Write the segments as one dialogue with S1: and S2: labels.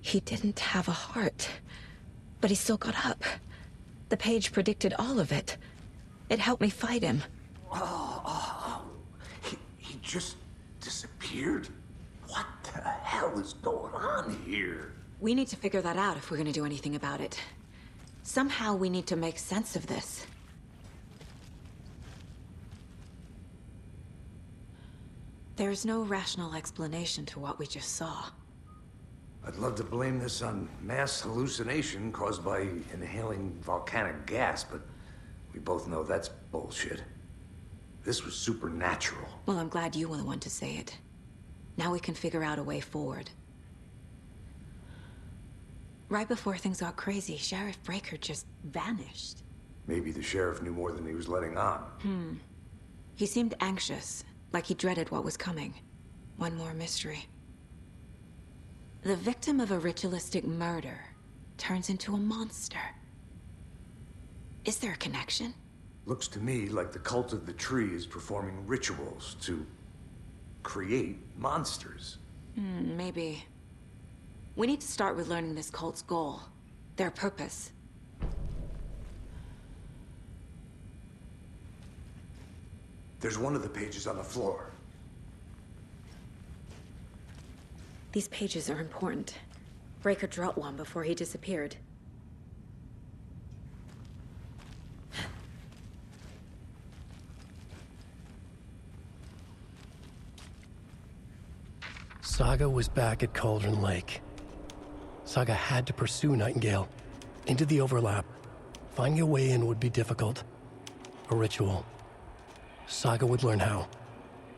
S1: He didn't have a heart, but he still got up. The page predicted all of it. It helped me fight him.
S2: He just disappeared? What the hell is going on here?
S1: We need to figure that out if we're gonna do anything about it. Somehow we need to make sense of this. There's no rational explanation to what we just saw.
S2: I'd love to blame this on mass hallucination caused by inhaling volcanic gas, but we both know that's bullshit. This was supernatural.
S1: Well, I'm glad you were the one to say it. Now we can figure out a way forward. Right before things got crazy, Sheriff Breaker just vanished.
S2: Maybe the sheriff knew more than he was letting on.
S1: He seemed anxious, like he dreaded what was coming. One more mystery. The victim of a ritualistic murder turns into a monster. Is there a connection?
S2: Looks to me like the cult of the tree is performing rituals to create monsters.
S1: Maybe. We need to start with learning this cult's goal, their purpose.
S2: There's one of the pages on the floor.
S1: These pages are important. Breaker dropped one before he disappeared.
S3: Saga was back at Cauldron Lake. Saga had to pursue Nightingale into the overlap. Finding a way in would be difficult. A ritual. Saga would learn how.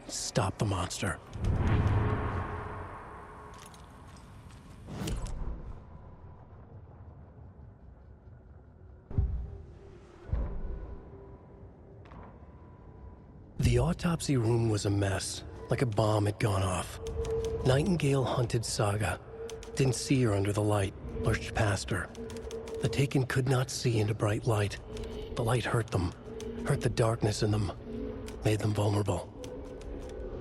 S3: Stop the monster. The autopsy room was a mess, like a bomb had gone off. Nightingale hunted Saga. Didn't see her under the light, lurched past her. The Taken could not see into bright light. The light hurt them, hurt the darkness in them, made them vulnerable.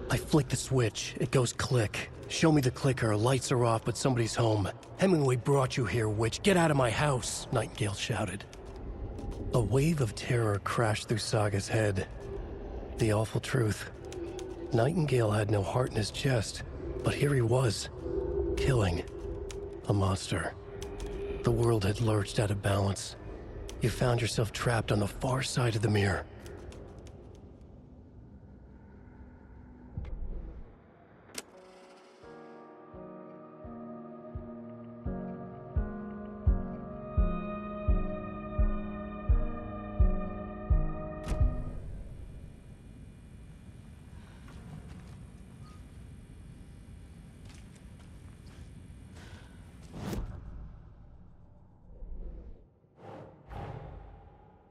S3: I flick the switch, it goes click. Show me the clicker, lights are off, but somebody's home. Hemingway brought you here, witch. Get out of my house, Nightingale shouted. A wave of terror crashed through Saga's head. The awful truth. Nightingale had no heart in his chest, but here he was, killing a monster. The world had lurched out of balance. You found yourself trapped on the far side of the mirror.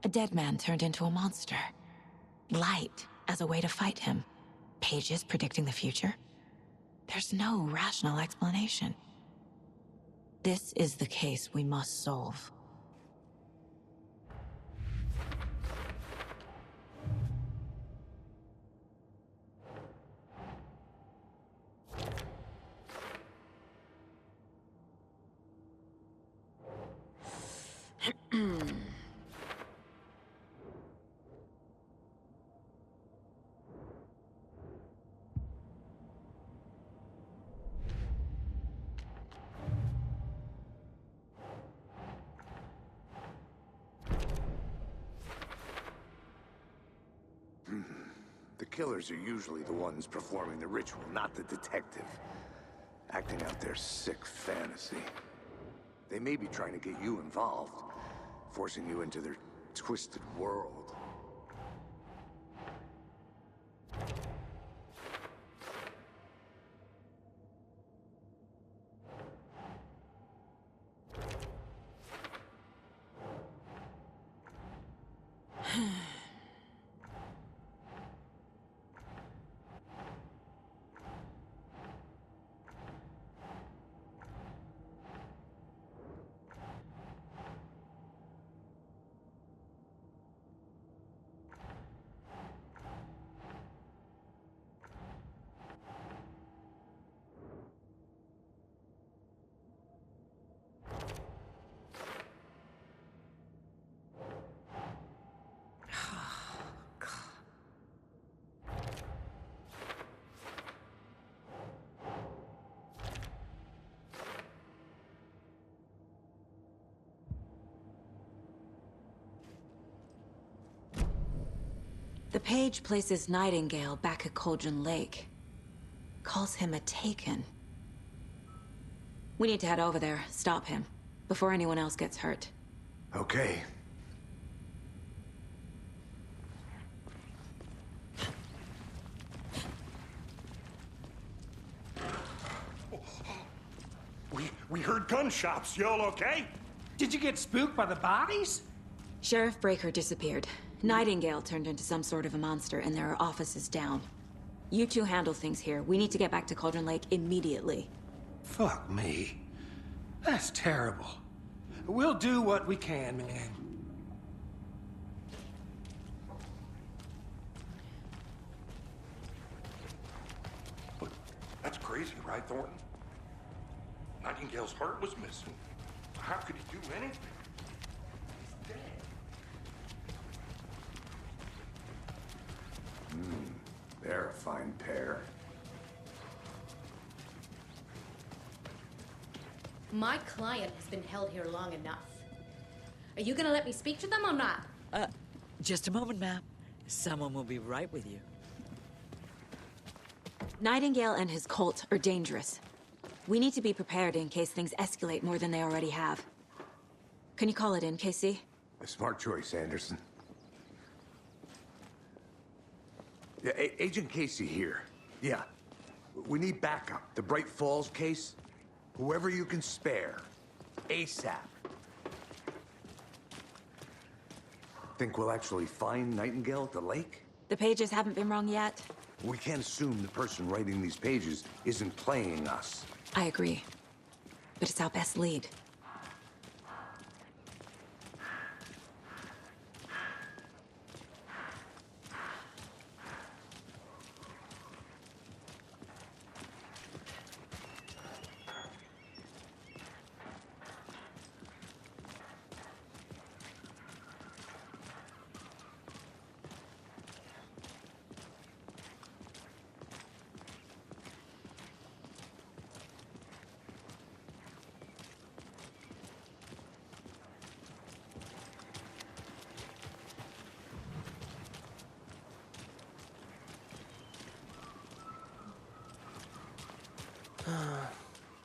S1: A dead man turned into a monster. Light as a way to fight him. Pages predicting the future. There's no rational explanation. This is the case we must solve.
S2: The killers are usually the ones performing the ritual, not the detective. Acting out their sick fantasy. They may be trying to get you involved, forcing you into their twisted world.
S1: The page places Nightingale back at Cauldron Lake. Calls him a Taken. We need to head over there, stop him, before anyone else gets hurt.
S2: Okay.
S4: We heard gunshots. Y'all okay?
S5: Did you get spooked by the bodies?
S1: Sheriff Breaker disappeared. Nightingale turned into some sort of a monster, and there are offices down. You two handle things here. We need to get back to Cauldron Lake immediately.
S5: Fuck me. That's terrible. We'll do what we can, man.
S4: But that's crazy, right, Thornton? Nightingale's heart was missing. How could he do anything? He's dead.
S2: They're a fine pair.
S6: My client has been held here long enough. Are you gonna let me speak to them or not?
S7: Just a moment, ma'am. Someone will be right with you.
S1: Nightingale and his cult are dangerous. We need to be prepared in case things escalate more than they already have. Can you call it in, Casey?
S2: A smart choice, Anderson. Yeah, Agent Casey here. Yeah. We need backup. The Bright Falls case? Whoever you can spare. ASAP. Think we'll actually find Nightingale at the lake?
S1: The pages haven't been wrong yet.
S2: We can't assume the person writing these pages isn't playing us.
S1: I agree. But it's our best lead.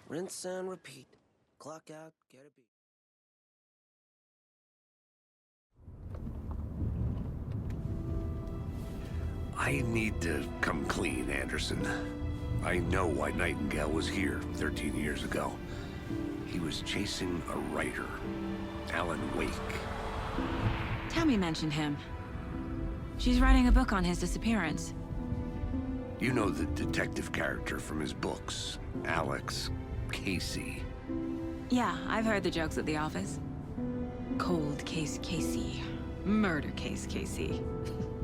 S8: Rinse and repeat. Clock out, get a beat.
S2: I need to come clean, Anderson. I know why Nightingale was here 13 years ago. He was chasing a writer, Alan Wake.
S1: Tammy mentioned him. She's writing a book on his disappearance.
S2: You know the detective character from his books, Alex Casey.
S1: Yeah, I've heard the jokes at the office. Cold case Casey. Murder case Casey.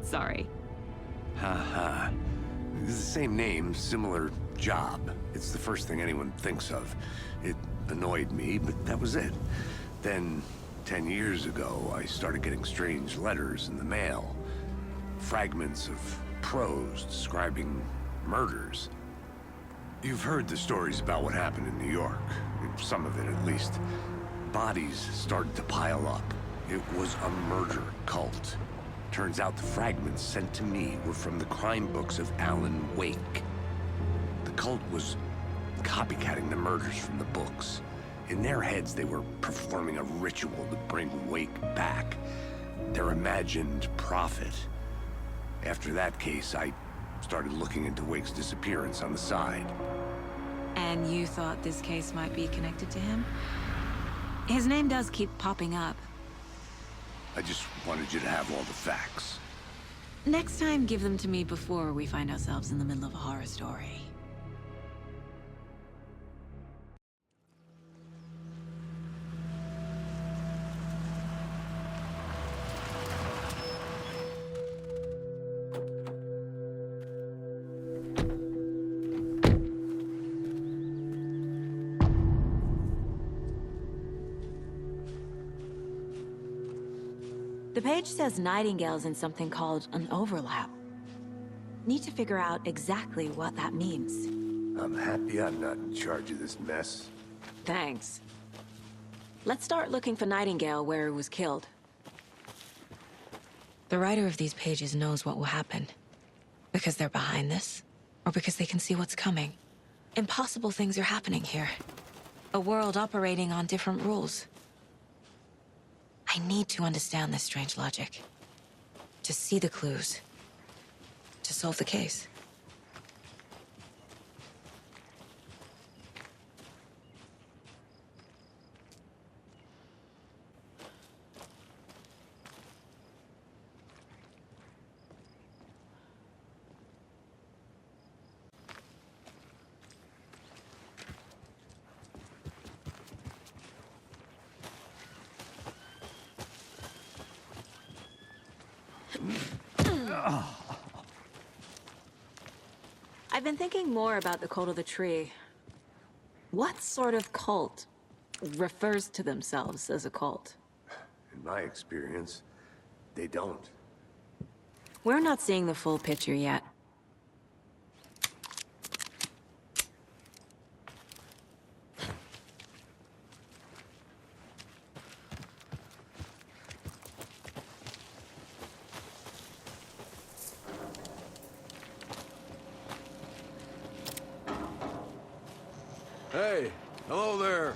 S1: Sorry.
S2: Haha. It's the same name, similar job. It's the first thing anyone thinks of. It annoyed me, but that was it. Then, 10 years ago, I started getting strange letters in the mail. Fragments of prose describing murders. You've heard the stories about what happened in New York. Some of it, at least. Bodies started to pile up. It was a murder cult. Turns out the fragments sent to me were from the crime books of Alan Wake. The cult was copycatting the murders from the books. In their heads, they were performing a ritual to bring Wake back. Their imagined prophet. After that case, I started looking into Wake's disappearance on the side.
S1: And you thought this case might be connected to him? His name does keep popping up.
S2: I just wanted you to have all the facts.
S1: Next time, give them to me before we find ourselves in the middle of a horror story. The page says Nightingale's in something called an overlap. Need to figure out exactly what that means.
S2: I'm happy I'm not in charge of this mess.
S1: Thanks. Let's start looking for Nightingale where he was killed. The writer of these pages knows what will happen. Because they're behind this, or because they can see what's coming. Impossible things are happening here. A world operating on different rules. I need to understand this strange logic. To see the clues. To solve the case. I've been thinking more about the cult of the tree. What sort of cult refers to themselves as a cult?
S2: In my experience, they don't.
S1: We're not seeing the full picture yet.
S9: Hey, hello there.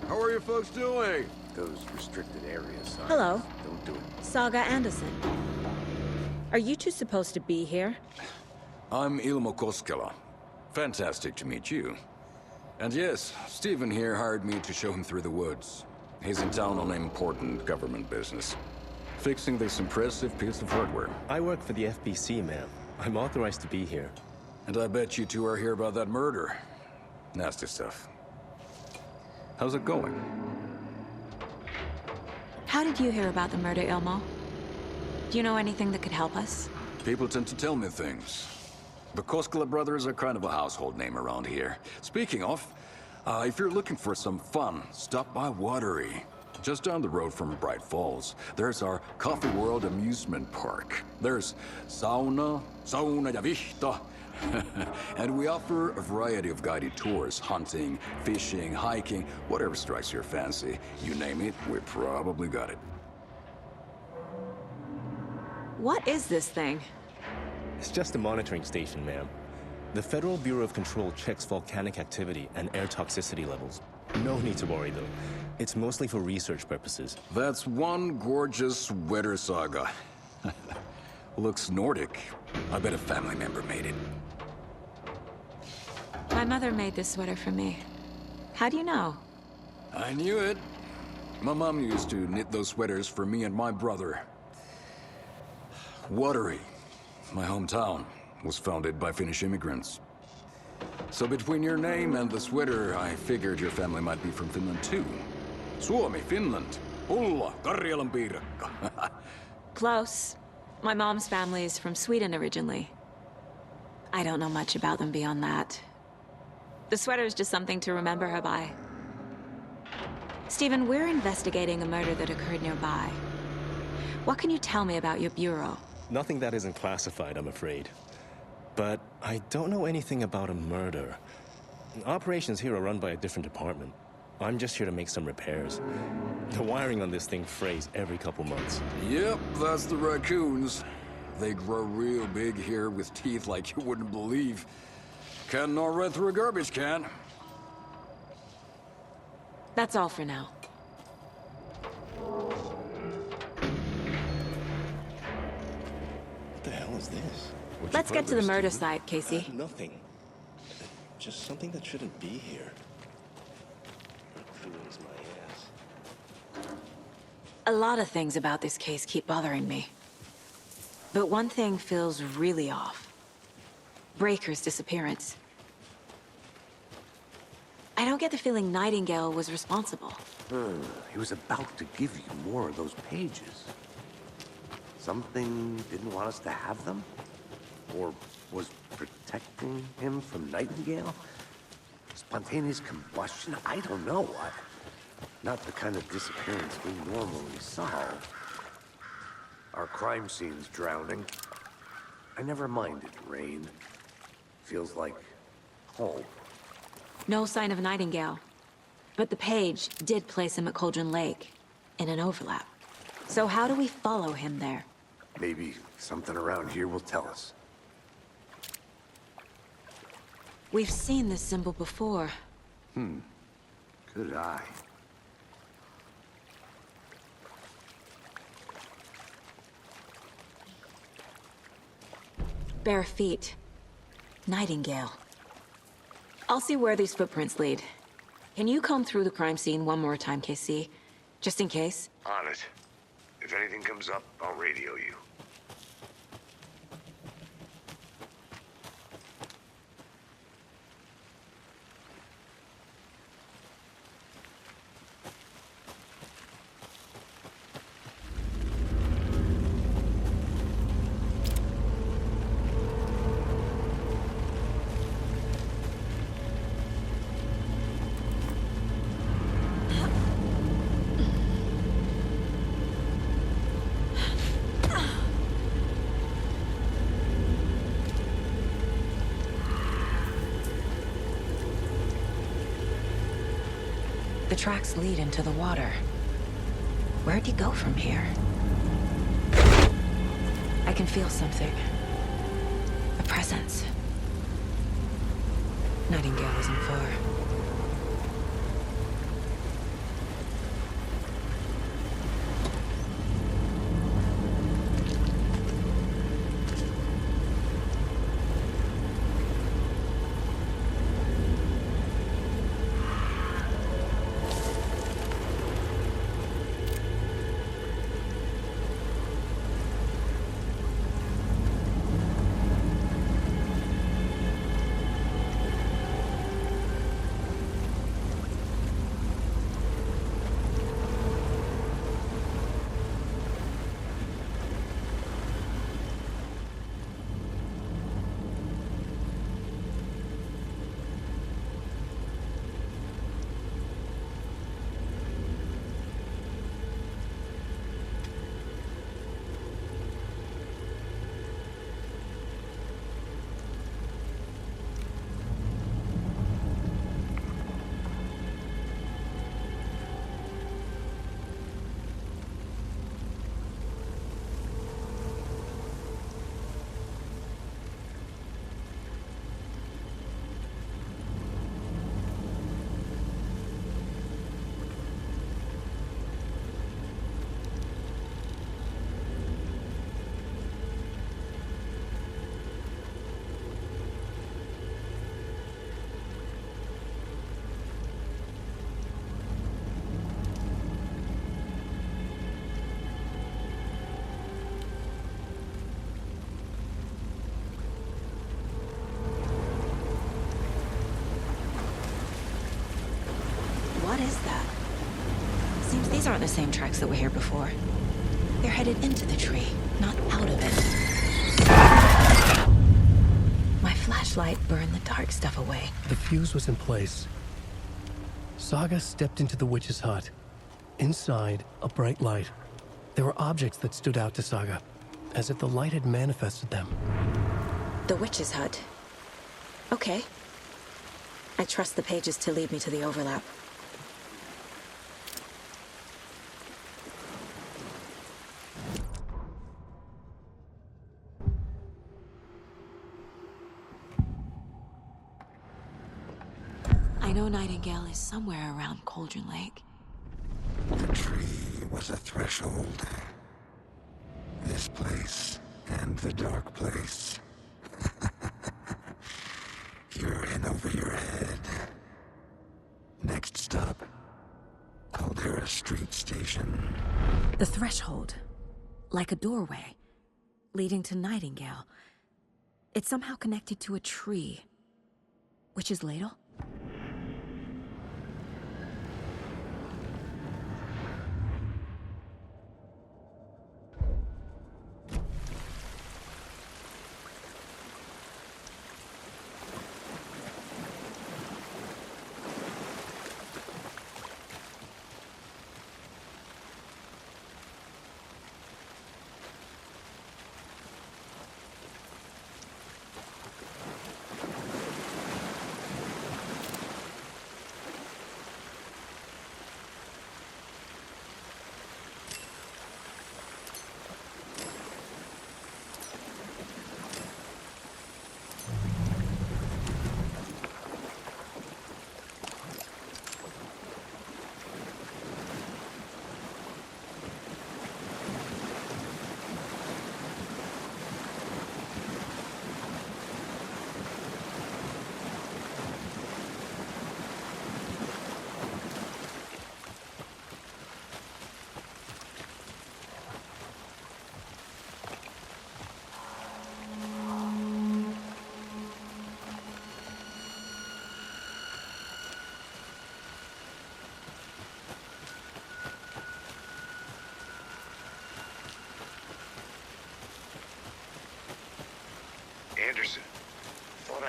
S9: How are you folks doing?
S2: Those restricted areas signs.
S1: Hello.
S2: Don't do it.
S1: Saga Anderson. Are you two supposed to be here?
S9: I'm Ilmo Koskela. Fantastic to meet you. And yes, Stephen here hired me to show him through the woods. He's in town on important government business. Fixing this impressive piece of hardware.
S10: I work for the FBC, ma'am. I'm authorized to be here.
S9: And I bet you two are here about that murder. Nasty stuff. How's it going?
S1: How did you hear about the murder, Ilmo? Do you know anything that could help us?
S9: People tend to tell me things. The Koskela brothers are kind of a household name around here. Speaking of, if you're looking for some fun, stop by Watery. Just down the road from Bright Falls, there's our Coffee World amusement park. There's sauna ja vihta. And we offer a variety of guided tours, hunting, fishing, hiking, whatever strikes your fancy. You name it, we probably got it.
S1: What is this thing?
S10: It's just a monitoring station, ma'am. The Federal Bureau of Control checks volcanic activity and air toxicity levels. No need to worry, though. It's mostly for research purposes.
S9: That's one gorgeous sweater, Saga. Looks Nordic. I bet a family member made it.
S1: My mother made this sweater for me. How do you know?
S9: I knew it. My mom used to knit those sweaters for me and my brother. Watery, my hometown, was founded by Finnish immigrants. So between your name and the sweater, I figured your family might be from Finland too. Suomi, Finland. Ulla, Karjalan piirakka.
S1: Close. My mom's family is from Sweden originally. I don't know much about them beyond that. The sweater is just something to remember her by. Stephen, we're investigating a murder that occurred nearby. What can you tell me about your bureau?
S10: Nothing that isn't classified, I'm afraid. But I don't know anything about a murder. Operations here are run by a different department. I'm just here to make some repairs. The wiring on this thing frays every couple months.
S9: Yep, that's the raccoons. They grow real big here with teeth like you wouldn't believe. Can't gnaw right through a garbage can.
S1: That's all for now.
S10: What the hell is this?
S1: Let's get to the murder site, Casey.
S10: Nothing. Just something that shouldn't be here. Feelings my ass.
S1: A lot of things about this case keep bothering me. But one thing feels really off. Breaker's disappearance. I don't get the feeling Nightingale was responsible.
S2: He was about to give you more of those pages. Something didn't want us to have them? Or was protecting him from Nightingale? Spontaneous combustion? I don't know. Not the kind of disappearance we normally solve. Our crime scene's drowning. I never minded rain. Feels like home.
S1: No sign of Nightingale. But the page did place him at Cauldron Lake, in an overlap. So how do we follow him there?
S2: Maybe something around here will tell us.
S1: We've seen this symbol before.
S2: Good eye.
S1: Bare feet. Nightingale. I'll see where these footprints lead. Can you comb through the crime scene one more time, KC? Just in case?
S2: On it. If anything comes up, I'll radio you.
S1: The tracks lead into the water. Where'd you go from here? I can feel something. A presence. Nightingale isn't far. What is that? Seems these aren't the same tracks that were here before. They're headed into the tree, not out of it. My flashlight burned the dark stuff away.
S3: The fuse was in place. Saga stepped into the witch's hut. Inside, a bright light. There were objects that stood out to Saga, as if the light had manifested them.
S1: The witch's hut. Okay. I trust the pages to lead me to the overlap. I know Nightingale is somewhere around Cauldron Lake.
S11: The tree was a threshold. This place and the dark place. You're in over your head. Next stop, Caldera Street Station.
S1: The threshold. Like a doorway. Leading to Nightingale. It's somehow connected to a tree. Witch's ladle?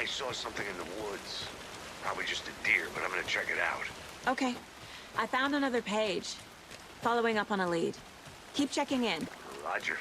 S2: I saw something in the woods. Probably just a deer, but I'm gonna check it out.
S1: Okay. I found another page. Following up on a lead. Keep checking in.
S2: Roger.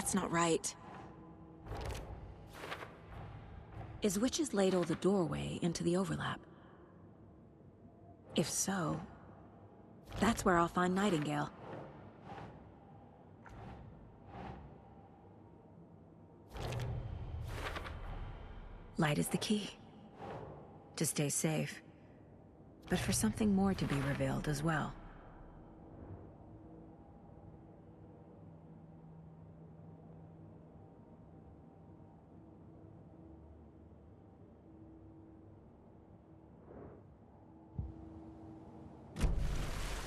S1: That's not right. Is Witch's Ladle the doorway into the overlap? If so, that's where I'll find Nightingale. Light is the key. To stay safe. But for something more to be revealed as well.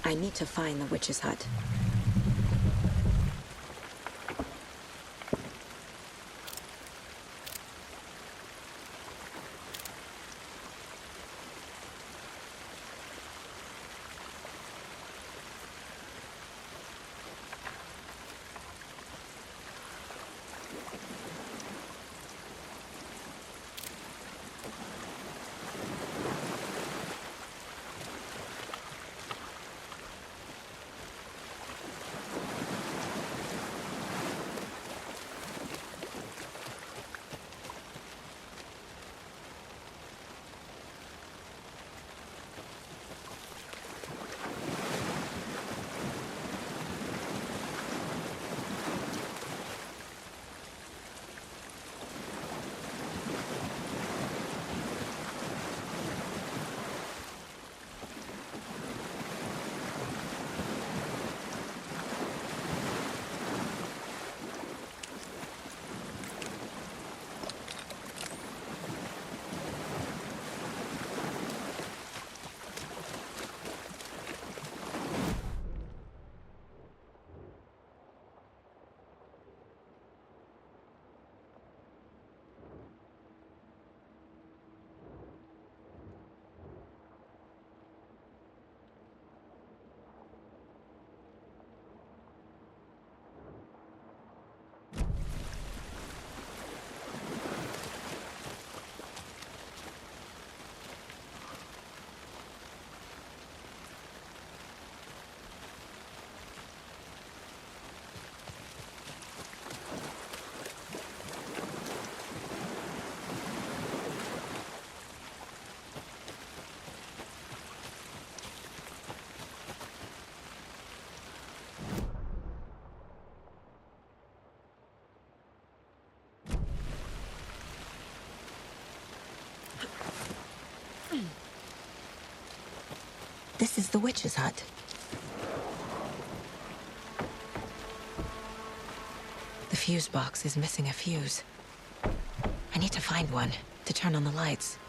S1: I need to find the witch's hut. This is the witch's hut. The fuse box is missing a fuse. I need to find one to turn on the lights.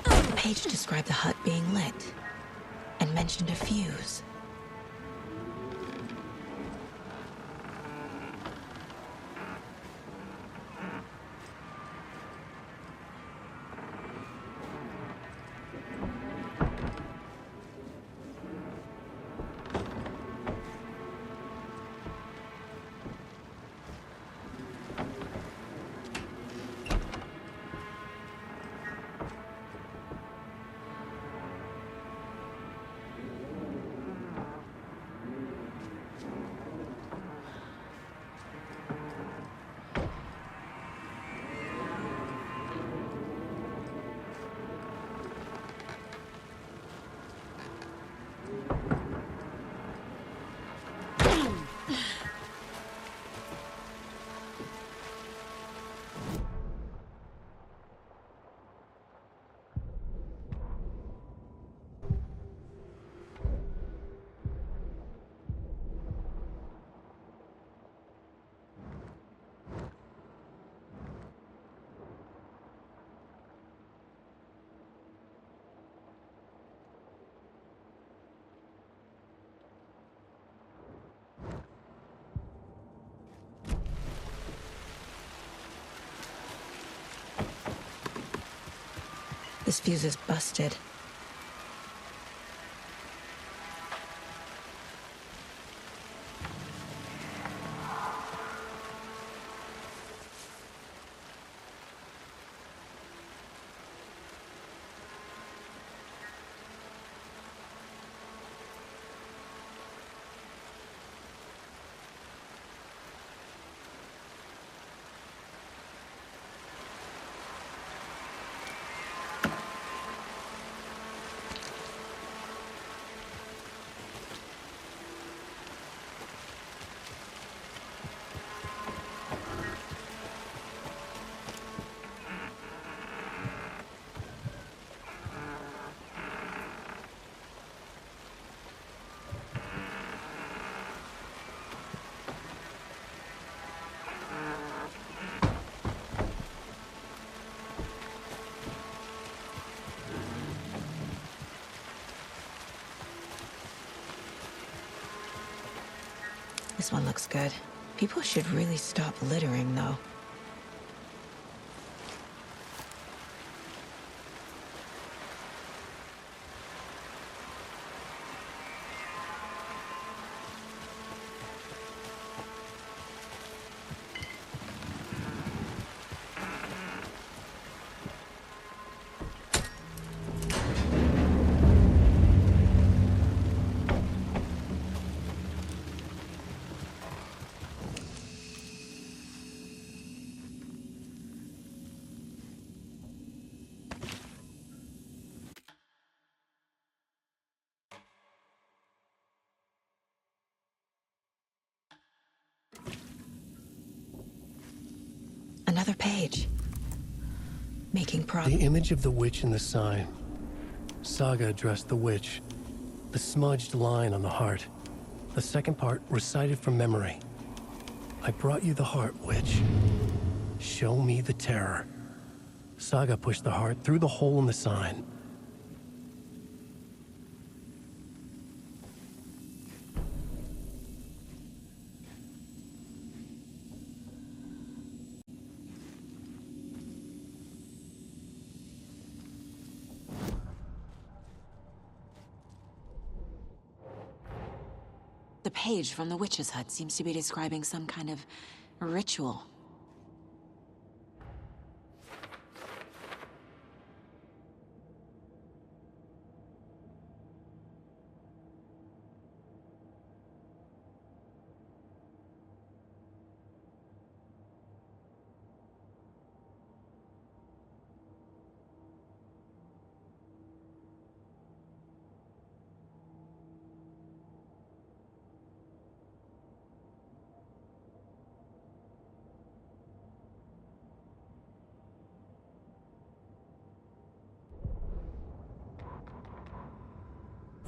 S1: The page described the hut being lit and mentioned a fuse. This fuse is busted. This one looks good. People should really stop littering, though. Another page. Making progress.
S3: The image of the witch in the sign. Saga addressed the witch. The smudged line on the heart. The second part recited from memory. I brought you the heart, witch. Show me the terror. Saga pushed the heart through the hole in the sign.
S1: The page from the witch's hut seems to be describing some kind of ritual.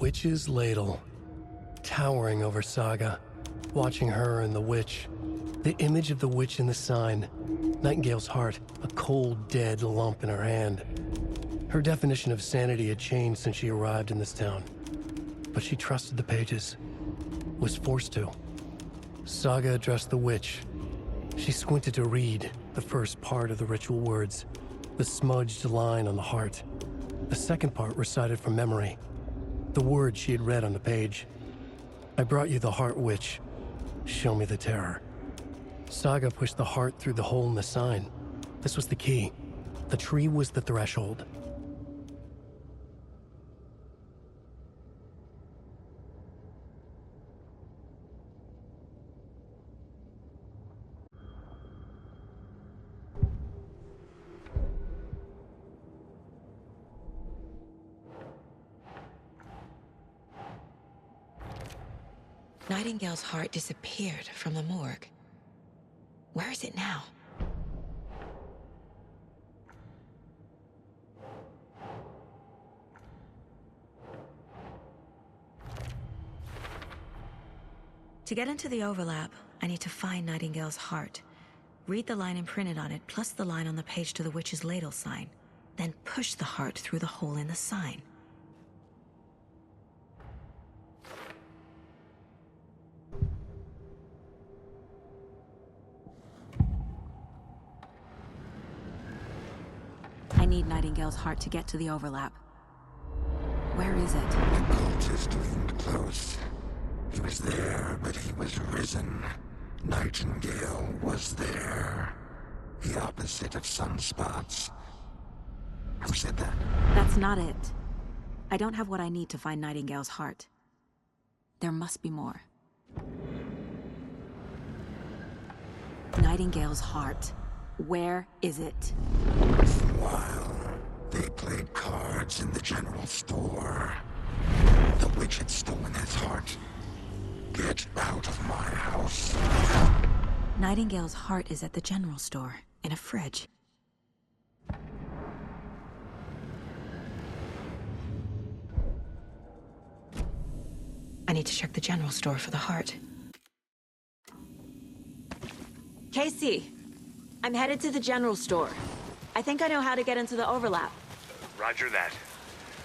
S3: Witch's ladle, towering over Saga, watching her and the witch. The image of the witch in the sign, Nightingale's heart, a cold, dead lump in her hand. Her definition of sanity had changed since she arrived in this town, but she trusted the pages, was forced to. Saga addressed the witch. She squinted to read the first part of the ritual words, the smudged line on the heart. The second part recited from memory. The words she had read on the page. I brought you the heart, witch. Show me the terror. Saga pushed the heart through the hole in the sign. This was the key. The tree was the threshold.
S1: Nightingale's heart disappeared from the morgue. Where is it now? To get into the overlap, I need to find Nightingale's heart. Read the line imprinted on it, plus the line on the page to the witch's ladle sign. Then push the heart through the hole in the sign. I need Nightingale's heart to get to the overlap. Where is it?
S11: The cultist leaned close. He was there, but he was risen. Nightingale was there. The opposite of sunspots. Who said that?
S1: That's not it. I don't have what I need to find Nightingale's heart. There must be more. Nightingale's heart. Where is it?
S11: While they played cards in the general store, the witch had stolen his heart. Get out of my house.
S1: Nightingale's heart is at the general store, in a fridge. I need to check the general store for the heart. Casey, I'm headed to the general store. I think I know how to get into the overlap.
S2: Roger that.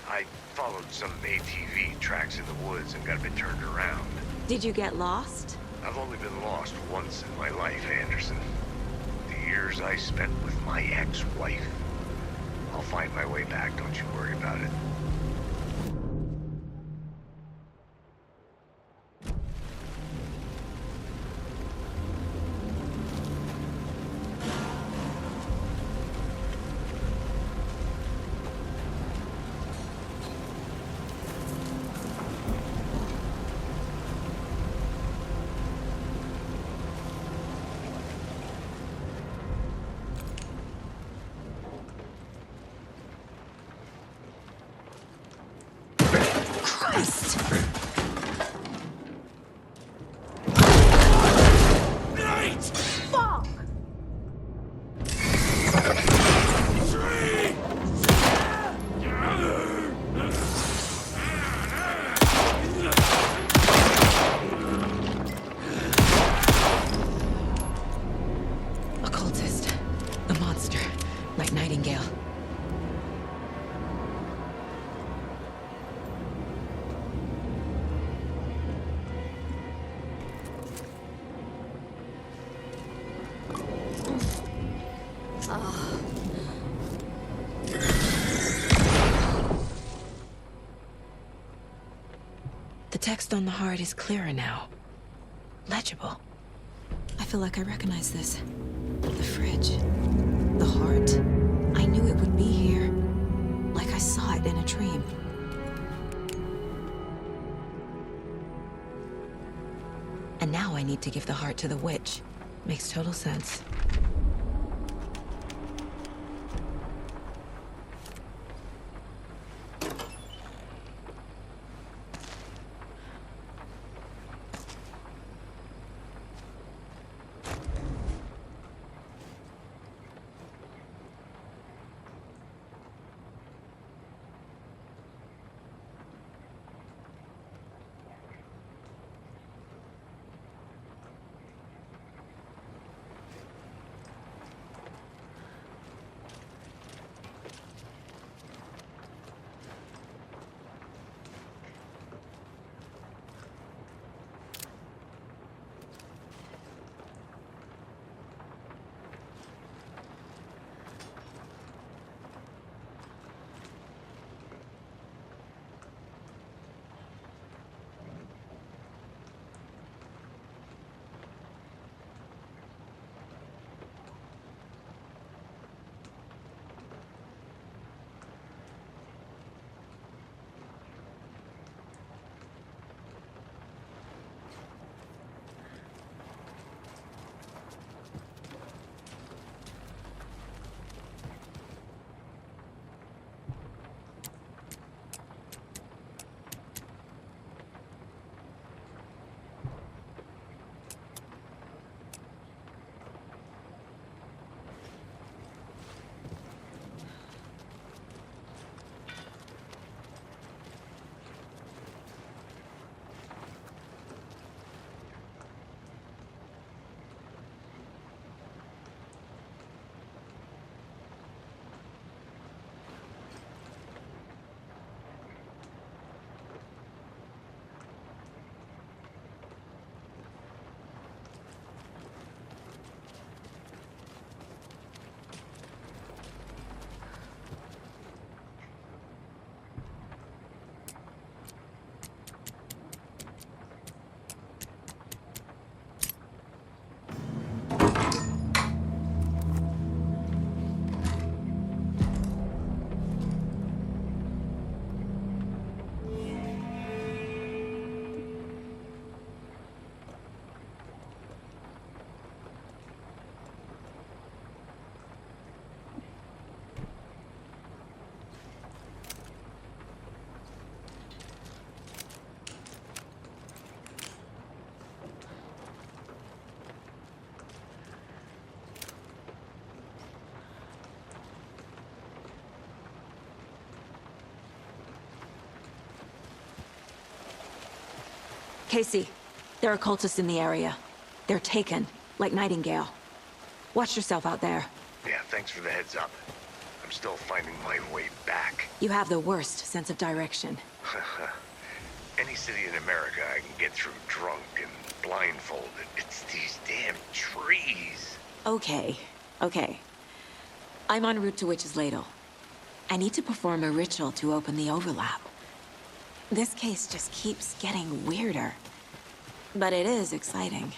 S2: I followed some ATV tracks in the woods and got a bit turned around.
S1: Did you get lost?
S2: I've only been lost once in my life, Anderson. The years I spent with my ex-wife. I'll find my way back, don't you worry about it.
S1: The text on the heart is clearer now. Legible. I feel like I recognize this. The fridge. The heart. I knew it would be here. Like I saw it in a dream. And now I need to give the heart to the witch. Makes total sense. Casey, there are cultists in the area. They're taken, like Nightingale. Watch yourself out there.
S2: Yeah, thanks for the heads up. I'm still finding my way back.
S1: You have the worst sense of direction.
S2: Any city in America I can get through drunk and blindfolded. It's these damn trees.
S1: Okay, okay. I'm en route to Witch's Ladle. I need to perform a ritual to open the overlap. This case just keeps getting weirder. But it is exciting.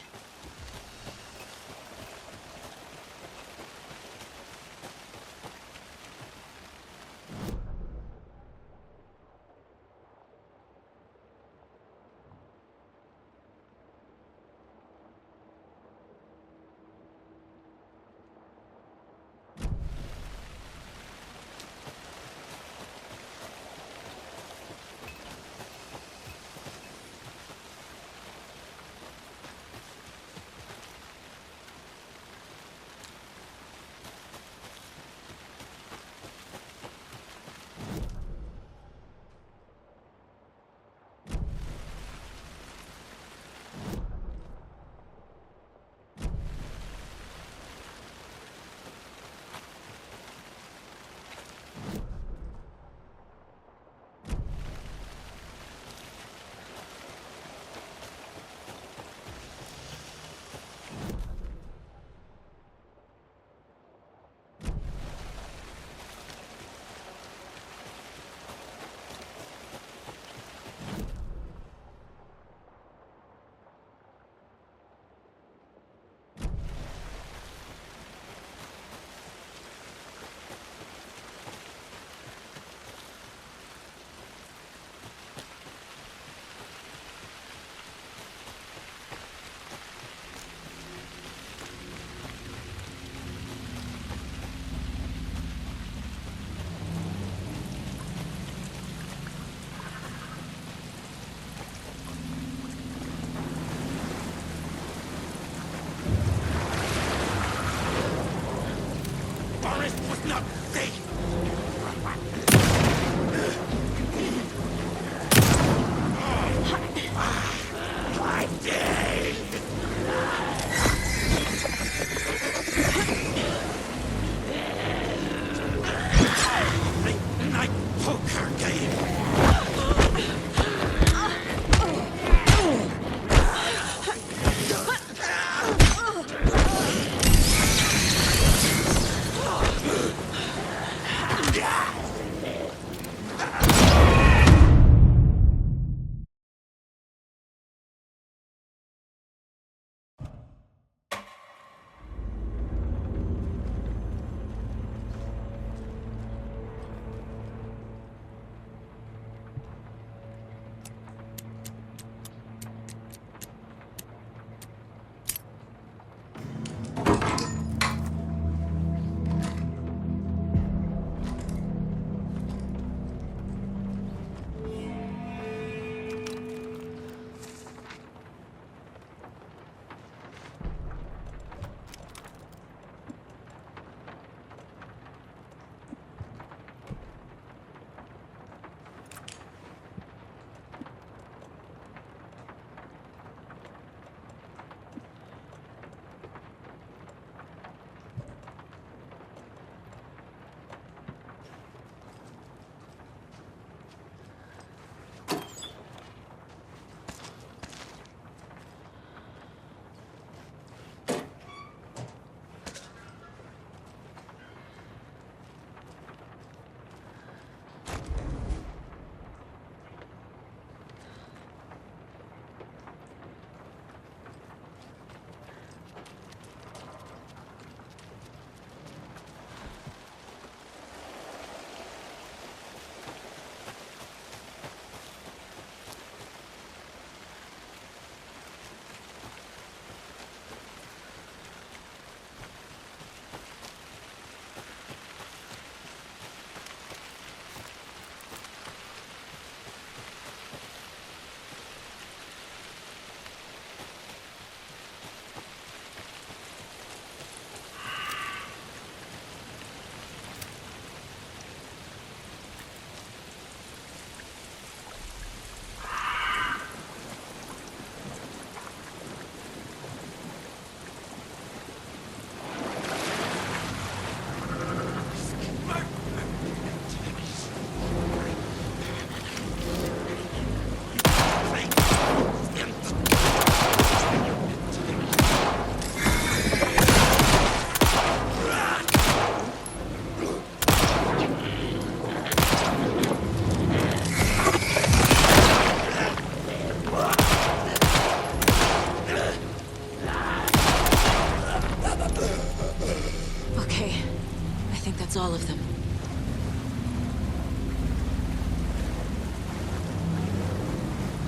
S1: think that's all of them.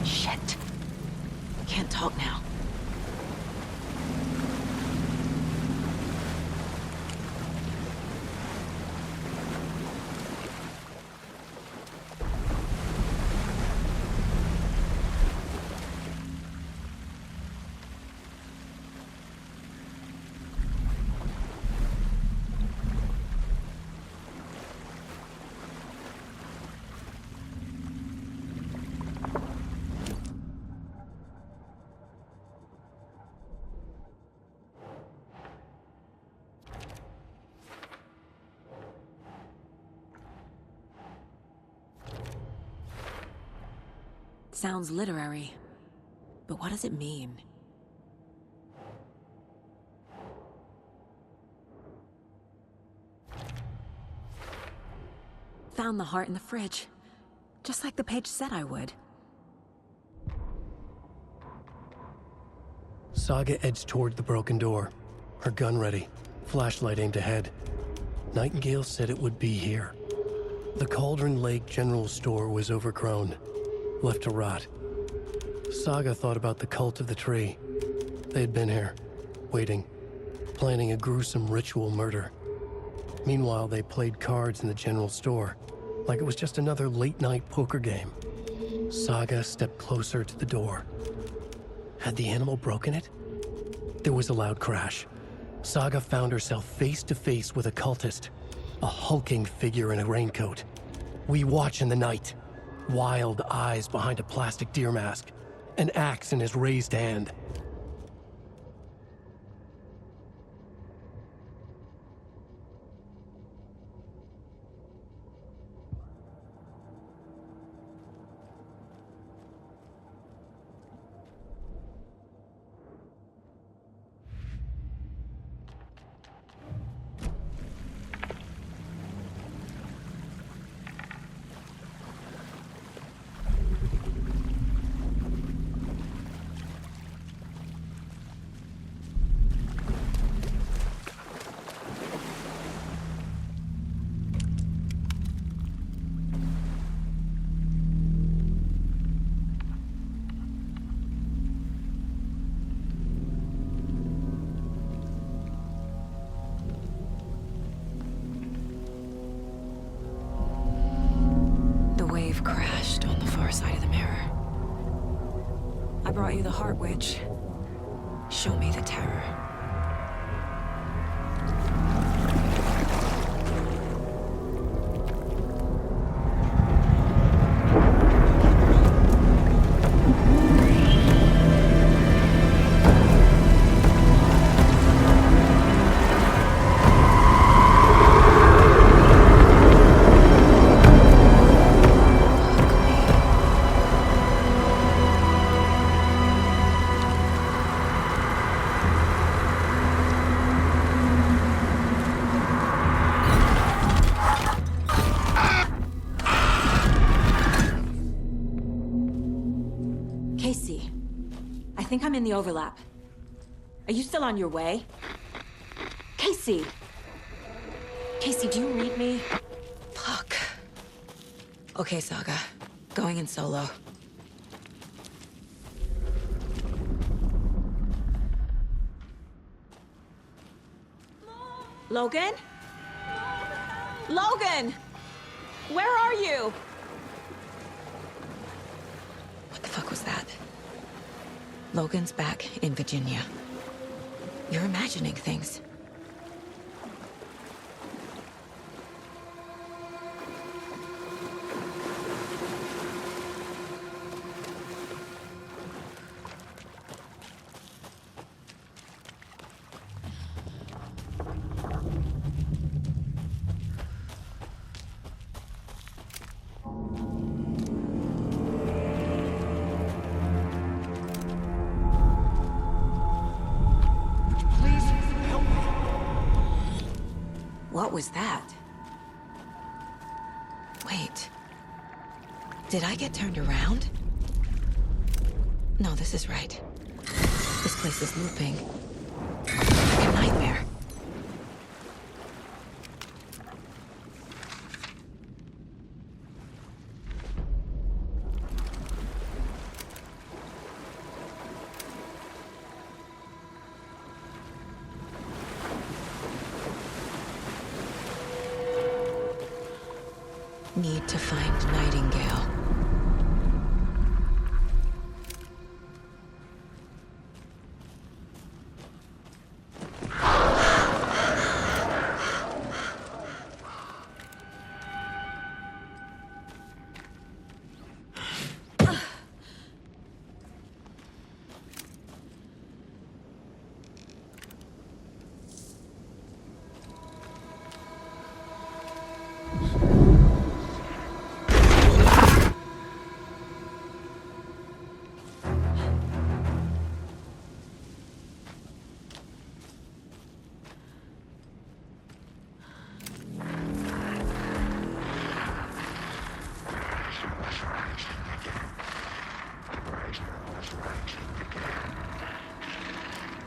S1: Shit. Can't talk now. Sounds literary, but what does it mean? Found the heart in the fridge, just like the page said I would.
S3: Saga edged toward the broken door, her gun ready, flashlight aimed ahead. Nightingale said it would be here. The Cauldron Lake General Store was overgrown, left to rot. Saga thought about the cult of the tree. They had been here, waiting, planning a gruesome ritual murder. Meanwhile, they played cards in the general store, like it was just another late-night poker game. Saga stepped closer to the door. Had the animal broken it? There was a loud crash. Saga found herself face to face with a cultist, a hulking figure in a raincoat. We watch in the night. Wild eyes behind a plastic deer mask, an axe in his raised hand.
S1: Crashed on the far side of the mirror. I brought you the Heart Witch. Show me the terror. I think I'm in the overlap. Are you still on your way? Casey! Casey, do you read me? Fuck. Okay, Saga. Going in solo. Logan? Logan! Where are you? What the fuck was that? Logan's back in Virginia. You're imagining things. What was that? Wait. Did I get turned around? No, this is right. This place is looping. Like a nightmare. Need to find Nightingale.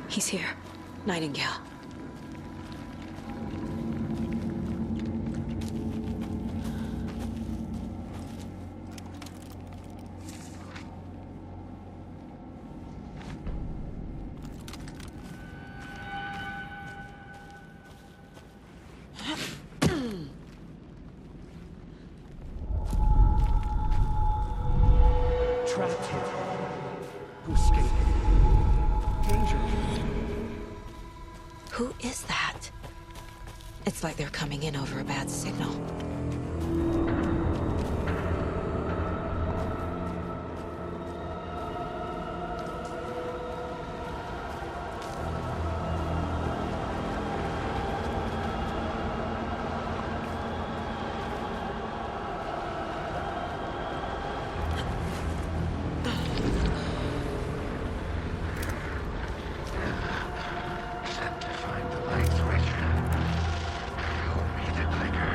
S1: He's here. Nightingale.
S5: Trapped here. To escape. Danger.
S1: Who is that? It's like they're coming in over a bad signal.
S11: Sent to find the light switch. Show me the clicker.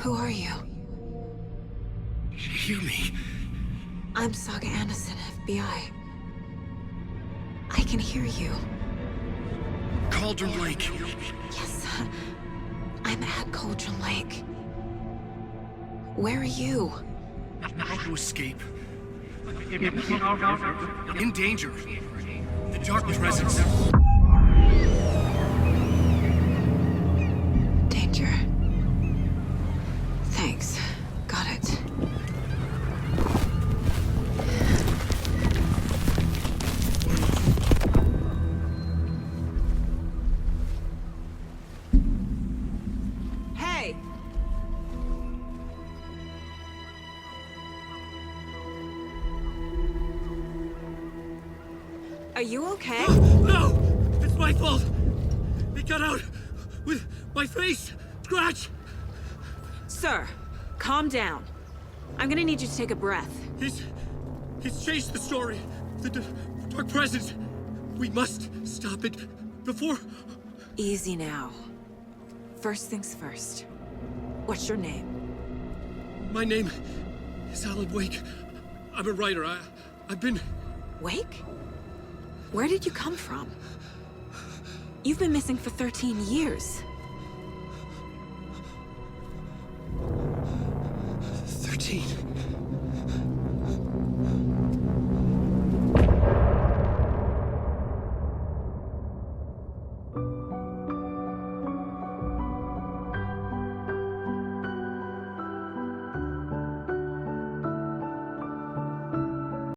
S1: Who are you?
S3: Hear me.
S1: I'm Saga Anderson, FBI. I can hear you.
S3: Cauldron Lake.
S1: Yes, I'm at Cauldron Lake. Where are you?
S3: How to escape. In danger. The dark presence.
S1: Danger. Thanks. Got it. Hey! Are you okay?
S3: No! It's my fault! It got out with my face! Scratch!
S1: Sir, calm down. I'm gonna need you to take a breath.
S3: He's changed the story. The dark presence. We must stop it before...
S1: Easy now. First things first. What's your name?
S3: My name is Alan Wake. I'm a writer. I've been...
S1: Wake? Where did you come from? You've been missing for 13 years.
S3: 13.